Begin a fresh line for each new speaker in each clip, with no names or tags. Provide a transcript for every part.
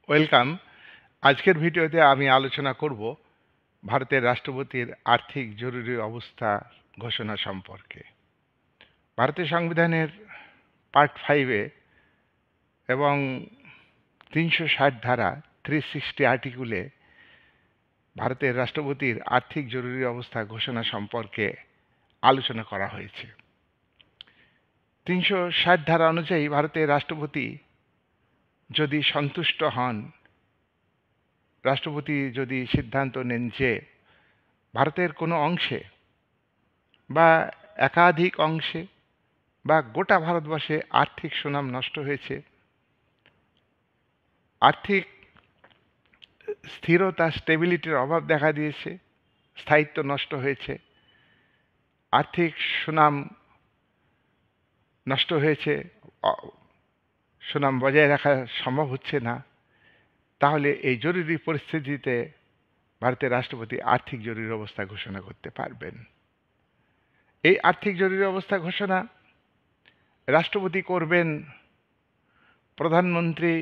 Welcome. আজকের ভিডিওতে আমি আলোচনা করব ভারতের রাষ্ট্রপতির আর্থিক জরুরি অবস্থা ঘোষণা সম্পর্কে। ভারতের সংবিধানের পার্ট 5-এ এবং 360 ধারা 360 আর্টিকেলে ভারতের রাষ্ট্রপতির আর্থিক জরুরি অবস্থা ঘোষণা সম্পর্কে আলোচনা করা হয়েছে। 360 ধারা অনুযায়ী ভারতের রাষ্ট্রপতি যদি সন্তুষ্ট হন, রাষ্ট্রপতি যদি সিদ্ধান্ত নেন যে ভারতের কোনো অংশে বা একাধিক অংশে বা গোটা ভারতবর্ষে আর্থিক সুনাম নষ্ট হয়েছে, আর্থিক স্থিরতা স্টেবিলিটির অভাব দেখা দিয়েছে, স্থায়িত্ব নষ্ট হয়েছে, আর্থিক সুনাম নষ্ট হয়েছে, সুনাম বজায় রাখা সম্ভব হচ্ছে না, তাহলে এই জরুরি পরিস্থিতিতে ভারতের রাষ্ট্রপতি আর্থিক জরুরি অবস্থা ঘোষণা করতে পারবেন। এই আর্থিক জরুরি অবস্থা ঘোষণা রাষ্ট্রপতি করবেন প্রধানমন্ত্রী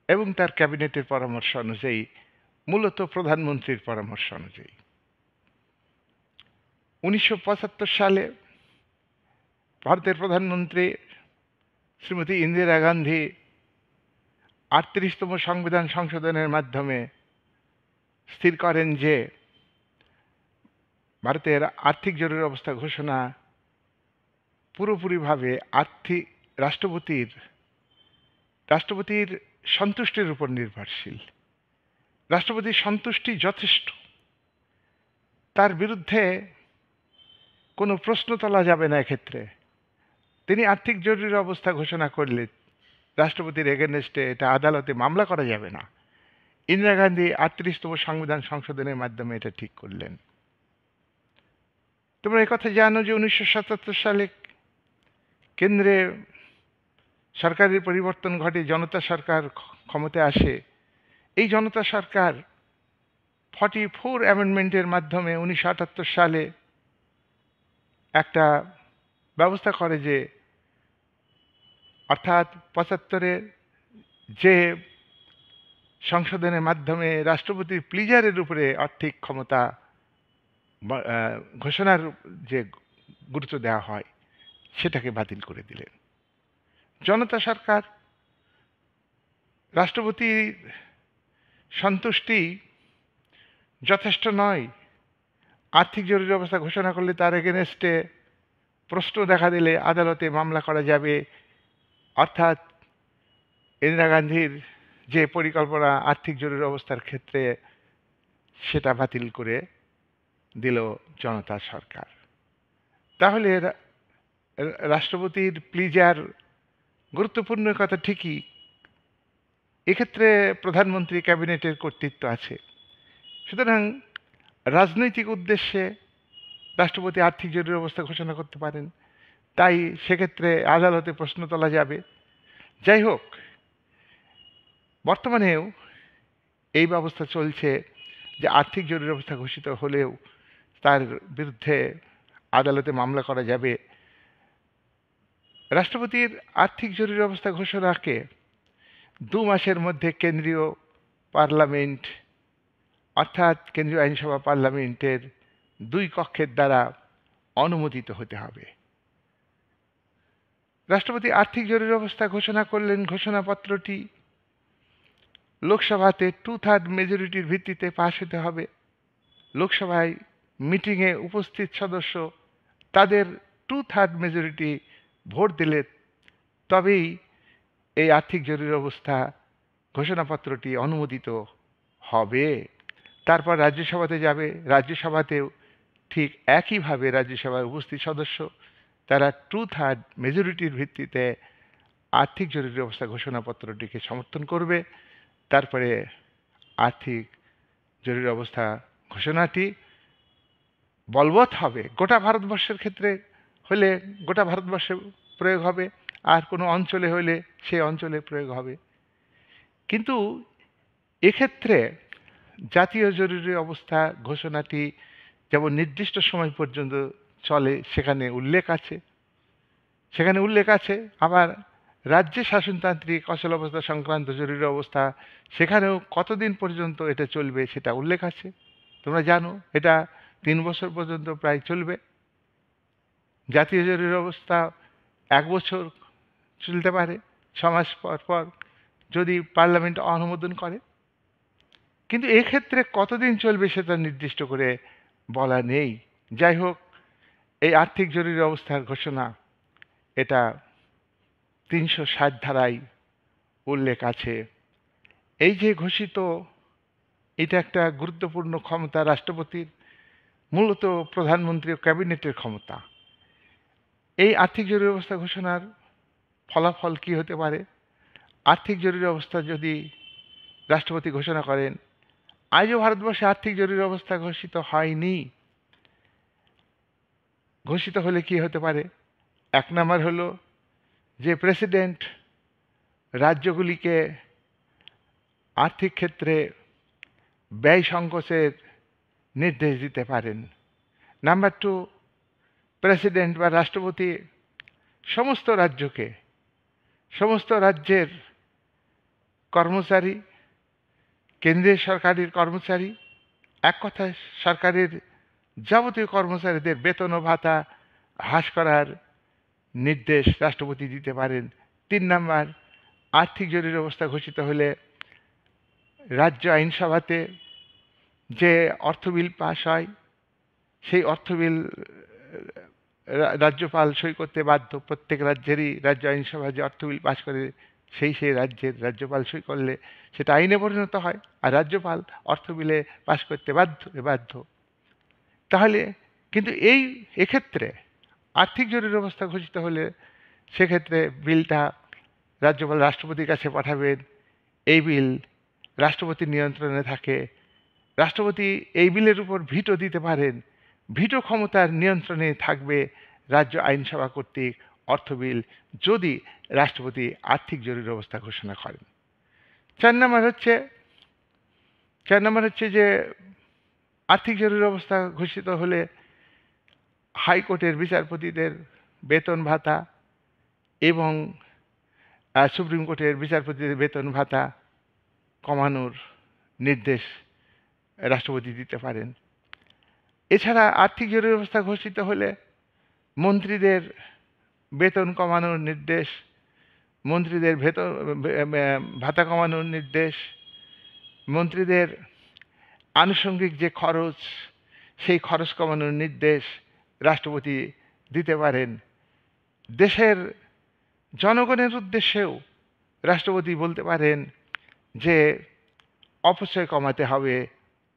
এবং তার ক্যাবিনেটের পরামর্শ অনুযায়ী, মূলত প্রধানমন্ত্রীর পরামর্শ অনুযায়ী। 1975 সালে ভারতের প্রধানমন্ত্রী শ্রীমতী ইন্দিরা গান্ধী 38তম সংবিধান সংশোধনের মাধ্যমে স্থির করেন যে ভারতের আর্থিক জরুরি অবস্থা ঘোষণা পুরোপুরিভাবে রাষ্ট্রপতির সন্তুষ্টির উপর নির্ভরশীল। রাষ্ট্রপতির সন্তুষ্টি যথেষ্ট, তার বিরুদ্ধে কোনো প্রশ্ন তোলা যাবে না। এক্ষেত্রে তিনি আর্থিক জরুরি অবস্থা ঘোষণা করলে রাষ্ট্রপতির এগেনস্টে এটা আদালতে মামলা করা যাবে না। ইন্দিরা গান্ধী 38তম সংবিধান সংশোধনের মাধ্যমে এটা ঠিক করলেন। তোমরা একথা জানো যে 1977 সালে কেন্দ্রে সরকারের পরিবর্তন ঘটে, জনতা সরকার ক্ষমতায় আসে। এই জনতা সরকার 44 অ্যামেন্ডমেন্টের মাধ্যমে 1978 সালে একটা ব্যবস্থা করে যে, অর্থাৎ 75-এর যে সংশোধনের মাধ্যমে রাষ্ট্রপতির প্লিজারের উপরে আর্থিক ক্ষমতা ঘোষণার যে গুরুত্ব দেওয়া হয়, সেটাকে বাতিল করে দিলেন। জনতা সরকার রাষ্ট্রপতির সন্তুষ্টি যথেষ্ট নয়, আর্থিক জরুরি অবস্থা ঘোষণা করলে তার এগেনস্টে প্রশ্ন দেখা দিলে আদালতে মামলা করা যাবে। অর্থাৎ ইন্দিরা গান্ধীর যে পরিকল্পনা আর্থিক জরুরি অবস্থার ক্ষেত্রে, সেটা বাতিল করে দিল জনতা সরকার। তাহলে রাষ্ট্রপতির প্লিজার গুরুত্বপূর্ণ কথা ঠিকই, এক্ষেত্রে প্রধানমন্ত্রী ক্যাবিনেটের কর্তৃত্ব আছে। সুতরাং রাজনৈতিক উদ্দেশ্যে রাষ্ট্রপতি আর্থিক জরুরি অবস্থা ঘোষণা করতে পারেন, তাই সেক্ষেত্রে আদালতে প্রশ্ন তোলা যাবে। যাই হোক, বর্তমানেও এই ব্যবস্থা চলছে যে আর্থিক জরুরি অবস্থা ঘোষিত হলেও তার বিরুদ্ধে আদালতে মামলা করা যাবে। রাষ্ট্রপতির আর্থিক জরুরি অবস্থা ঘোষণাকে 2 মাসের মধ্যে কেন্দ্রীয় পার্লামেন্ট, অর্থাৎ কেন্দ্রীয় আইনসভা পার্লামেন্টের 2 কক্ষের দ্বারা অনুমোদিত হতে হবে। রাষ্ট্রপতি আর্থিক জরুরি অবস্থা ঘোষণা করলেন, ঘোষণাপত্রটি লোকসভাতে 2/3 মেজরিটির ভিত্তিতে পাশ হতে হবে। লোকসভায় মিটিংয়ে উপস্থিত সদস্য তাদের 2/3 মেজরিটি ভোট দিলে তবেই এই আর্থিক জরুরি অবস্থা ঘোষণাপত্রটি অনুমোদিত হবে। তারপর রাজ্যসভাতে যাবে। রাজ্যসভাতেও ঠিক একইভাবে রাজ্যসভায় উপস্থিত সদস্য তারা 2/3 মেজরিটির ভিত্তিতে আর্থিক জরুরি অবস্থা ঘোষণাপত্রটিকে সমর্থন করবে। তারপরে আর্থিক জরুরি অবস্থা ঘোষণাটি বলবৎ হবে। গোটা ভারতবর্ষের ক্ষেত্রে হলে গোটা ভারতবর্ষে প্রয়োগ হবে, আর কোনো অঞ্চলে হলে সেই অঞ্চলে প্রয়োগ হবে। কিন্তু এক্ষেত্রে জাতীয় জরুরি অবস্থা ঘোষণাটি যেমন নির্দিষ্ট সময় পর্যন্ত চলে সেখানে উল্লেখ আছে, আবার রাজ্যে শাসনতান্ত্রিক অচলাবস্থা সংক্রান্ত জরুরি অবস্থা, সেখানেও কতদিন পর্যন্ত এটা চলবে সেটা উল্লেখ আছে। তোমরা জানো এটা 3 বছর পর্যন্ত প্রায় চলবে। জাতীয় জরুরি অবস্থা 1 বছর চলতে পারে, 6 মাস পর পর যদি পার্লামেন্ট অনুমোদন করে। কিন্তু এক্ষেত্রে কতদিন চলবে সেটা নির্দিষ্ট করে বলা নেই। যাই হোক, এই আর্থিক জরুরি অবস্থার ঘোষণা এটা 360 ধারায় উল্লেখ আছে। এই যে ঘোষিত, এটা একটা গুরুত্বপূর্ণ ক্ষমতা রাষ্ট্রপতির, মূলত প্রধানমন্ত্রী ও ক্যাবিনেটের ক্ষমতা। এই আর্থিক জরুরি অবস্থা ঘোষণার ফলাফল কি হতে পারে? আর্থিক জরুরি অবস্থা যদি রাষ্ট্রপতি ঘোষণা করেন, আজও ভারতবর্ষে আর্থিক জরুরি অবস্থা ঘোষিত হয়নি। ঘোষিত হলে কি হতে পারে? 1 নম্বর হলো যে প্রেসিডেন্ট রাজ্যগুলিকে আর্থিক ক্ষেত্রে ব্যয় সংকোচের নির্দেশ দিতে পারেন। নাম্বার 2, প্রেসিডেন্ট বা রাষ্ট্রপতি সমস্ত রাজ্যকে, সমস্ত রাজ্যের কর্মচারী, কেন্দ্রীয় সরকারের কর্মচারী, এক কথায় সরকারের যাবতীয় কর্মচারীদের বেতন ও ভাতা হ্রাস করার নির্দেশ রাষ্ট্রপতি দিতে পারেন। 3 নম্বর, আর্থিক জরুরি অবস্থা ঘোষিত হলে রাজ্য আইনসভাতে যে অর্থ বিল পাস হয়, সেই অর্থ বিল রাজ্যপাল সই করতে বাধ্য। প্রত্যেক রাজ্যেরই রাজ্য আইনসভা যে অর্থ বিল পাস করে, সেই রাজ্যের রাজ্যপাল সই করলে সেটা আইনে পরিণত হয়, আর রাজ্যপাল অর্থ বিলে পাস করতে বাধ্য। তাহলে কিন্তু এক্ষেত্রে আর্থিক জরুরি অবস্থা ঘোষিত হলে সেক্ষেত্রে বিলটা রাজ্যপাল রাষ্ট্রপতির কাছে পাঠাবেন। এই বিল রাষ্ট্রপতির নিয়ন্ত্রণে থাকে। রাষ্ট্রপতি এই বিলের উপর ভিটো দিতে পারেন। ভিটো ক্ষমতার নিয়ন্ত্রণে থাকবে রাজ্য আইনসভা কর্তৃক অর্থ বিল, যদি রাষ্ট্রপতি আর্থিক জরুরি অবস্থা ঘোষণা করেন। 4 নম্বর হচ্ছে যে আর্থিক জরুরি অবস্থা ঘোষিত হলে হাইকোর্টের বিচারপতিদের বেতন ভাতা এবং সুপ্রিম কোর্টের বিচারপতিদের বেতন ভাতা কমানোর নির্দেশ রাষ্ট্রপতি দিতে পারেন। এছাড়া আর্থিক জরুরি অবস্থা ঘোষিত হলে মন্ত্রীদের বেতন কমানোর নির্দেশ, মন্ত্রীদের ভাতা কমানোর নির্দেশ, মন্ত্রীদের আনুষঙ্গিক যে খরচ, সেই খরচ কমানোর নির্দেশ রাষ্ট্রপতি দিতে পারেন। দেশের জনগণের উদ্দেশ্যেও রাষ্ট্রপতি বলতে পারেন যে অপচয় কমাতে হবে,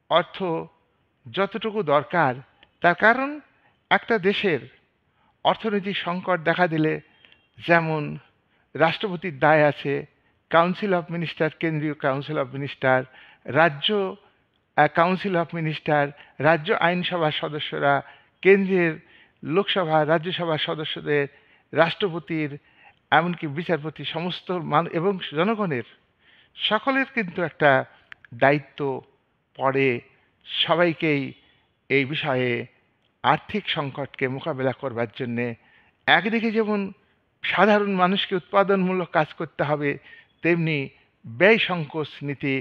অর্থ যতটুকু দরকার। তার কারণ, একটা দেশের অর্থনৈতিক সংকট দেখা দিলে যেমন রাষ্ট্রপতির দায় আছে, কাউন্সিল অফ মিনিস্টার, কেন্দ্রীয় কাউন্সিল অফ মিনিস্টার, রাজ্য কাউন্সিল অফ মিনিস্টার, রাজ্য আইনসভার সদস্যরা, কেন্দ্রের লোকসভা রাজ্যসভার সদস্যদের, রাষ্ট্রপতির, এমনকি বিচারপতি, সমস্ত এবং জনগণের সকলের কিন্তু একটা দায়িত্ব পড়ে। সবাইকেই এই বিষয়ে আর্থিক সংকটকে মোকাবেলা করবার জন্যে একদিকে যেমন সাধারণ মানুষকে উৎপাদনমূলক কাজ করতে হবে, তেমনি ব্যয় সংকোচ নীতি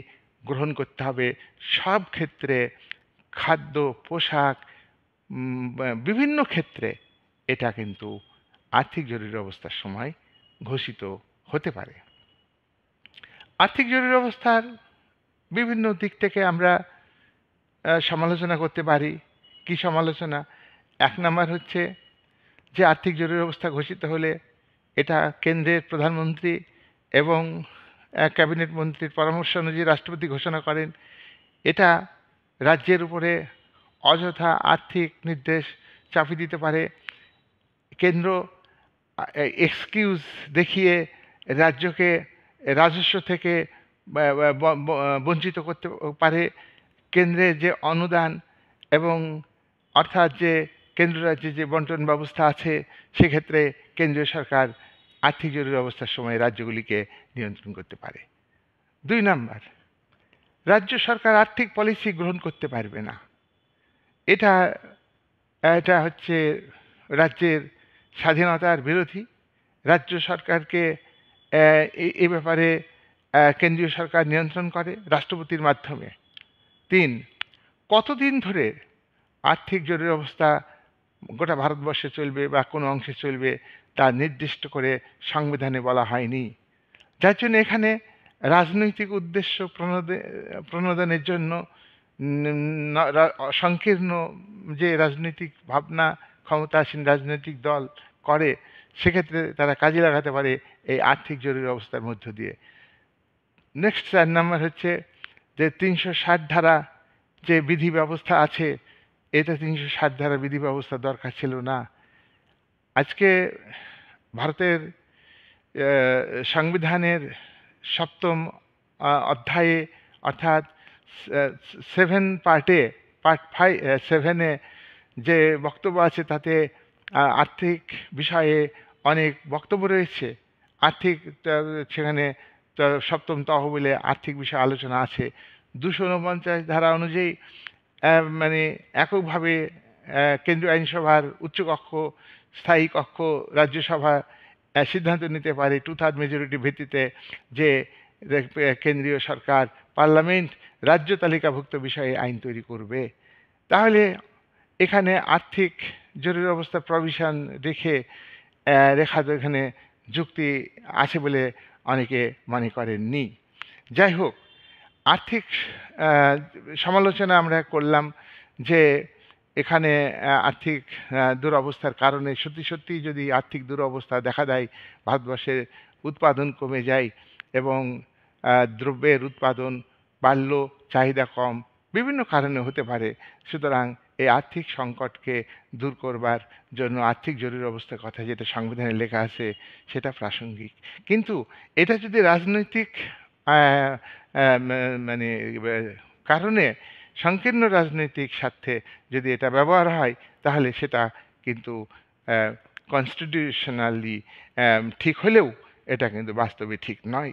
গ্রহণ করতে হবে। সব ক্ষেত্রে, খাদ্য, পোশাক, বিভিন্ন ক্ষেত্রে এটা কিন্তু আর্থিক জরুরি অবস্থার সময় ঘোষিত হতে পারে। আর্থিক জরুরি অবস্থার বিভিন্ন দিক থেকে আমরা সমালোচনা করতে পারি। কি সমালোচনা? 1 নম্বর হচ্ছে যে আর্থিক জরুরি অবস্থা ঘোষিত হলে এটা কেন্দ্রের প্রধানমন্ত্রী এবং ক্যাবিনেট মন্ত্রীর পরামর্শ অনুযায়ী রাষ্ট্রপতি ঘোষণা করেন। এটা রাজ্যের উপরে অযথা আর্থিক নির্দেশ চাপিয়ে দিতে পারে। কেন্দ্র এক্সকিউজ দেখিয়ে রাজ্যকে রাজস্ব থেকে বঞ্চিত করতে পারে। কেন্দ্রের যে অনুদান এবং অর্থাৎ যে কেন্দ্র রাজ্যে যে বন্টন ব্যবস্থা আছে, সেক্ষেত্রে কেন্দ্রীয় সরকার আর্থিক জরুরি অবস্থার সময় রাজ্যগুলিকে নিয়ন্ত্রণ করতে পারে। 2 নম্বর, রাজ্য সরকার আর্থিক পলিসি গ্রহণ করতে পারবে না। এটা হচ্ছে রাজ্যের স্বাধীনতার বিরোধী। রাজ্য সরকারকে এই ব্যাপারে কেন্দ্রীয় সরকার নিয়ন্ত্রণ করে রাষ্ট্রপতির মাধ্যমে। ৩, কতদিন ধরে আর্থিক জরুরি অবস্থা গোটা ভারতবর্ষে চলবে বা কোনো অংশে চলবে তা নির্দিষ্ট করে সংবিধানে বলা হয়নি। যার জন্য এখানে রাজনৈতিক উদ্দেশ্য প্রণোদনের জন্য সংকীর্ণ যে রাজনৈতিক ভাবনা ক্ষমতাসীন রাজনৈতিক দল করে, সেক্ষেত্রে তারা কাজে লাগাতে পারে এই আর্থিক জরুরি অবস্থার মধ্য দিয়ে। নেক্সট ৪ নাম্বার হচ্ছে যে ৩৬০ ধারা যে বিধি ব্যবস্থা আছে, এটা ৩৬০ ধারা বিধি ব্যবস্থা দরকার ছিল না। আজকে ভারতের সংবিধানের ৭ম অধ্যায়ে অর্থাৎ 7 পার্টে পার্ট 7-এ যে বক্তব্য আছে তাতে আর্থিক বিষয়ে অনেক বক্তব্য রয়েছে। আর্থিক সেখানে ৭ম তহবিলে আর্থিক বিষয়ে আলোচনা আছে। ২৪৯ ধারা অনুযায়ী মানে এককভাবে কেন্দ্রীয় আইনসভার উচ্চকক্ষ, স্থায়ী কক্ষ, রাজ্যসভা সিদ্ধান্ত নিতে পারে 2/3 মেজরিটি ভিত্তিতে যে কেন্দ্রীয় সরকার পার্লামেন্ট রাজ্য তালিকাভুক্ত বিষয়ে আইন তৈরি করবে। তাহলে এখানে আর্থিক জরুরি অবস্থার প্রভিশন রেখা এখানে যুক্তি আছে বলে অনেকে মনে করেননি। যাই হোক, আর্থিক সমালোচনা আমরা করলাম যে এখানে আর্থিক দুরবস্থার কারণে সত্যি যদি আর্থিক দুরবস্থা দেখা দেয়, ভারতবর্ষের উৎপাদন কমে যায় এবং দ্রব্যের উৎপাদন বাড়লেও চাহিদা কম, বিভিন্ন কারণে হতে পারে। সুতরাং এই আর্থিক সংকটকে দূর করবার জন্য আর্থিক জরুরি অবস্থার কথা যেটা সংবিধানে লেখা আছে সেটা প্রাসঙ্গিক। কিন্তু এটা যদি রাজনৈতিক মানে কারণে সংকীর্ণ রাজনৈতিক স্বার্থে যদি এটা ব্যবহার হয়, তাহলে সেটা কিন্তু কনস্টিটিউশনালি ঠিক হলেও এটা কিন্তু বাস্তবে ঠিক নয়।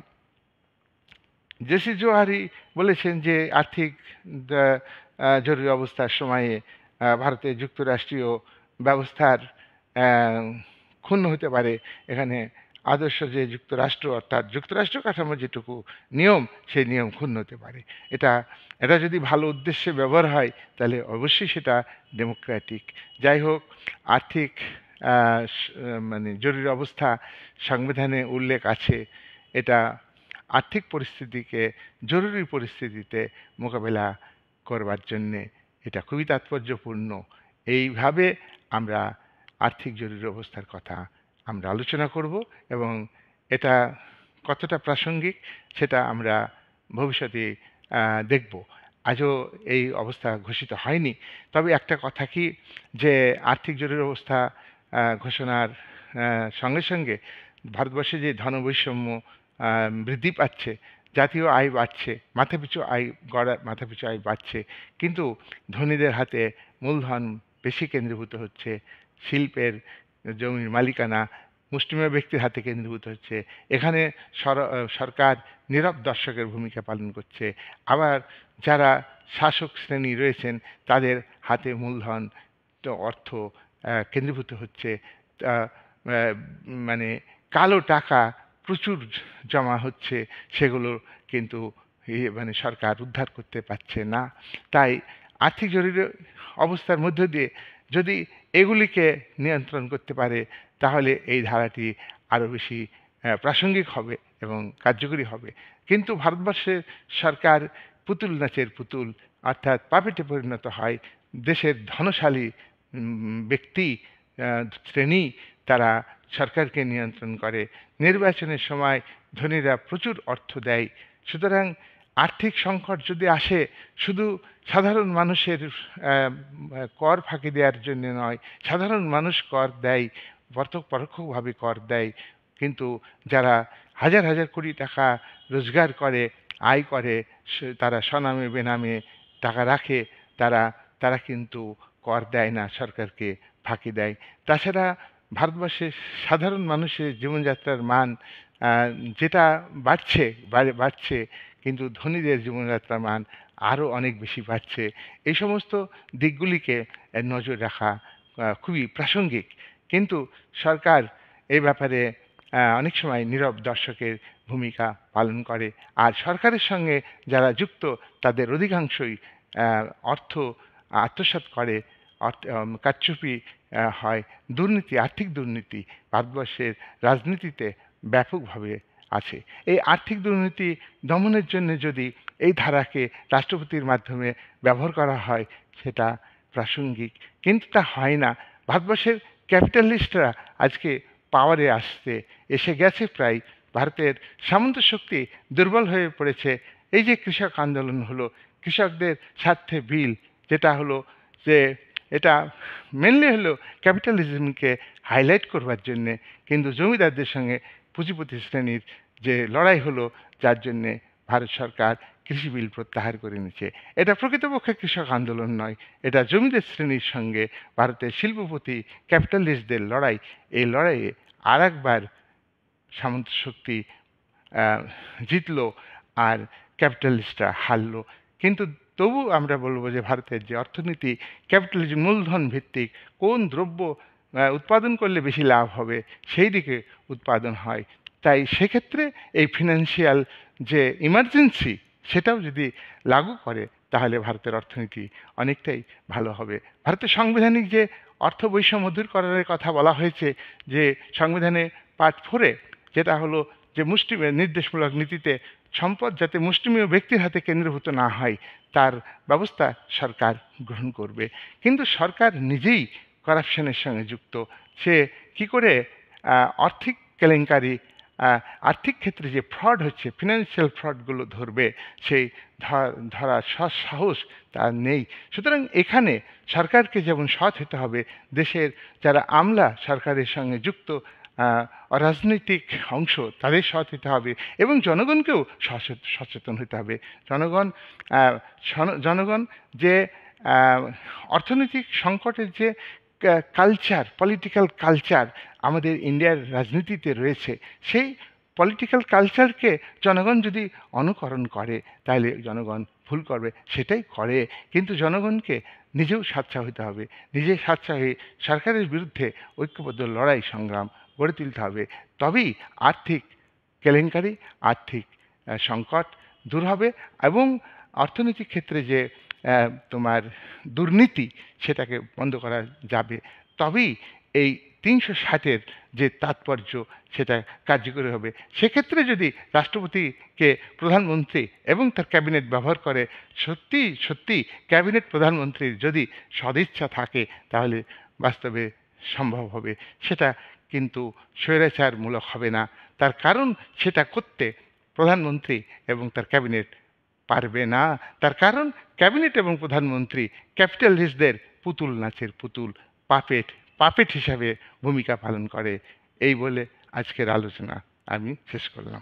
জেসি জোহারি বলেছেন যে আর্থিক জরুরি অবস্থার সময়ে ভারতের যুক্তরাষ্ট্রীয় ব্যবস্থার ক্ষুণ্ণ হতে পারে। এখানে আদর্শ যে যুক্তরাষ্ট্র অর্থাৎ যুক্তরাষ্ট্র কাঠামোর যেটুকু নিয়ম, সেই নিয়ম ক্ষুণ্ণ হতে পারে। এটা যদি ভালো উদ্দেশ্যে ব্যবহার হয় তাহলে অবশ্যই সেটা ডেমোক্রেটিক। যাই হোক, আর্থিক মানে জরুরি অবস্থা সংবিধানে উল্লেখ আছে। এটা আর্থিক পরিস্থিতিকে জরুরি পরিস্থিতিতে মোকাবেলা করবার জন্যে এটা খুবই তাৎপর্যপূর্ণ। এইভাবে আমরা আর্থিক জরুরি অবস্থার কথা আমরা আলোচনা করব এবং এটা কতটা প্রাসঙ্গিক সেটা আমরা ভবিষ্যতে দেখব। আজও এই অবস্থা ঘোষিত হয়নি। তবে একটা কথা কি, যে আর্থিক জরুরি অবস্থা ঘোষণার সঙ্গে সঙ্গে ভারতবর্ষে যে ধনবৈষম্য বৃদ্ধি পাচ্ছে, জাতীয় আয় বাড়ছে, মাথাপিছু আয় বাড়ছে, কিন্তু ধনীদের হাতে মূলধন বেশি কেন্দ্রীভূত হচ্ছে। শিল্পের জমির মালিকানা মুষ্টিমেয় ব্যক্তির হাতে কেন্দ্রীভূত হচ্ছে। এখানে সরকার নীরব দর্শকের ভূমিকা পালন করছে। আবার যারা শাসক শ্রেণী রয়েছেন তাদের হাতে মূলধন অর্থ কেন্দ্রীভূত হচ্ছে। মানে কালো টাকা প্রচুর জমা হচ্ছে, সেগুলো কিন্তু মানে সরকার উদ্ধার করতে পারছে না। তাই আর্থিক জরুরি অবস্থার মধ্য দিয়ে যদি এগুলিকে নিয়ন্ত্রণ করতে পারে, তাহলে এই ধারাটি আরও বেশি প্রাসঙ্গিক হবে এবং কার্যকরী হবে। কিন্তু ভারতবর্ষের সরকার পুতুল নাচের পুতুল, অর্থাৎ পাপেটে পরিণত হয়। দেশের ধনশালী ব্যক্তি শ্রেণী তারা সরকারকে নিয়ন্ত্রণ করে। নির্বাচনের সময় ধনীরা প্রচুর অর্থ দেয়। সুতরাং আর্থিক সংকট যদি আসে, শুধু সাধারণ মানুষের কর ফাঁকি দেওয়ার জন্য নয়, সাধারণ মানুষ কর দেয়, পরোক্ষভাবে কর দেয়, কিন্তু যারা হাজার হাজার কোটি টাকা রোজগার করে, আয় করে, তারা স্বনামে বেনামে টাকা রাখে, তারা কিন্তু কর দেয় না, সরকারকে ফাঁকি দেয়। তাছাড়া ভারতবর্ষের সাধারণ মানুষের জীবনযাত্রার মান যেটা বাড়ছে, কিন্তু ধনীদের জীবনযাত্রার মান আরও অনেক বেশি বাড়ছে। এই সমস্ত দিকগুলিকে নজর রাখা খুবই প্রাসঙ্গিক। কিন্তু সরকার এই ব্যাপারে অনেক সময় নীরব দর্শকের ভূমিকা পালন করে। আর সরকারের সঙ্গে যারা যুক্ত তাদের অধিকাংশই অর্থ আত্মসাৎ করে, কারচুপি হয়। দুর্নীতি, আর্থিক দুর্নীতি ভারতবর্ষের রাজনীতিতে ব্যাপকভাবে আছে। এই আর্থিক দুর্নীতি দমনের জন্য যদি এই ধারাকে রাষ্ট্রপতির মাধ্যমে ব্যবহার করা হয় সেটা প্রাসঙ্গিক, কিন্তু তা হয় না। ভারতবর্ষের ক্যাপিটালিস্টরা আজকে পাওয়ারে আসতে এসে গেছে প্রায়। ভারতের সামন্ত শক্তি দুর্বল হয়ে পড়েছে। এই যে কৃষক আন্দোলন হলো, কৃষকদের স্বার্থে বিল, যেটা হলো যে এটা মেনলি হলো ক্যাপিটালিজমকে হাইলাইট করবার জন্যে, কিন্তু জমিদারদের সঙ্গে পুঁজিপতি শ্রেণীর যে লড়াই হলো, যার জন্যে ভারত সরকার কৃষি বিল প্রত্যাহার করে নিচ্ছে। এটা প্রকৃতপক্ষে কৃষক আন্দোলন নয়, এটা জমিদার শ্রেণীর সঙ্গে ভারতের শিল্পপতি ক্যাপিটালিস্টদের লড়াই। এই লড়াইয়ে আর একবার সামন্ত শক্তি জিতলো আর ক্যাপিটালিস্টরা হারলো। কিন্তু তবু আমরা বলবো যে ভারতের যে অর্থনীতি ক্যাপিটালিজম মূলধন ভিত্তিক, কোন দ্রব্য উৎপাদন করলে বেশি লাভ হবে সেই দিকে উৎপাদন হয়। তাই সেক্ষেত্রে এই ফিনান্সিয়াল যে ইমার্জেন্সি সেটাও যদি লাগু করে তাহলে ভারতের অর্থনীতি অনেকটাই ভালো হবে। ভারতের সাংবিধানিক যে অর্থ বৈষম্য দূর করার কথা বলা হয়েছে, যে সংবিধানে পার্ট 4-এ যেটা হলো যে নির্দেশমূলক নীতিতে সম্পদ যাতে মুষ্টিমেয় ব্যক্তির হাতে কেন্দ্রীভূত না হয় তার ব্যবস্থা সরকার গ্রহণ করবে। কিন্তু সরকার নিজেই করাপশনের সঙ্গে যুক্ত। সে কি করে আর্থিক কেলেঙ্কারি, আর্থিক ক্ষেত্রে যে ফ্রড হচ্ছে, ফিনান্সিয়াল ফ্রডগুলো ধরবে, সেই ধরার সাহস তার নেই। সুতরাং এখানে সরকারকে যেমন সৎ হতে হবে, দেশের যারা আমলা সরকারের সঙ্গে যুক্ত অরাজনৈতিক অংশ তাদের সৎ হতে হবে, এবং জনগণকেও সচেতন হতে হবে। জনগণ যে অর্থনৈতিক সংকটের যে কালচার, পলিটিক্যাল কালচার আমাদের ইন্ডিয়ার রাজনীতিতে রয়েছে, সেই পলিটিক্যাল কালচারকে জনগণ যদি অনুকরণ করে তাহলে জনগণ ভুল করবে, সেটাই করে। কিন্তু জনগণকে নিজেও স্বাচ্ছা হতে হবে, নিজে স্বাচ্ছা হয়ে সরকারের বিরুদ্ধে ঐক্যবদ্ধ লড়াই সংগ্রাম গড়ে তুলতে হবে। তবেই আর্থিক কেলেঙ্কারি, আর্থিক সংকট দূর হবে, এবং অর্থনৈতিক ক্ষেত্রে যে তোমার দুর্নীতি সেটাকে বন্ধ করা যাবে। তবেই এই ৩৬০-এর যে তাৎপর্য সেটা কার্যকরী হবে। সেক্ষেত্রে যদি রাষ্ট্রপতিকে প্রধানমন্ত্রী এবং তার ক্যাবিনেট ব্যবহার করে, সত্যি সত্যি ক্যাবিনেট প্রধানমন্ত্রীর যদি সদিচ্ছা থাকে তাহলে বাস্তবে সম্ভব হবে। সেটা কিন্তু স্বৈরাচারমূলক হবে না। তার কারণ সেটা করতে প্রধানমন্ত্রী এবং তার ক্যাবিনেট পারবে না। তার কারণ ক্যাবিনেট এবং প্রধানমন্ত্রী ক্যাপিটালিস্টদের পুতুল নাচের পুতুল, পাপেট হিসাবে ভূমিকা পালন করে। এই বলে আজকের আলোচনা আমি শেষ করলাম।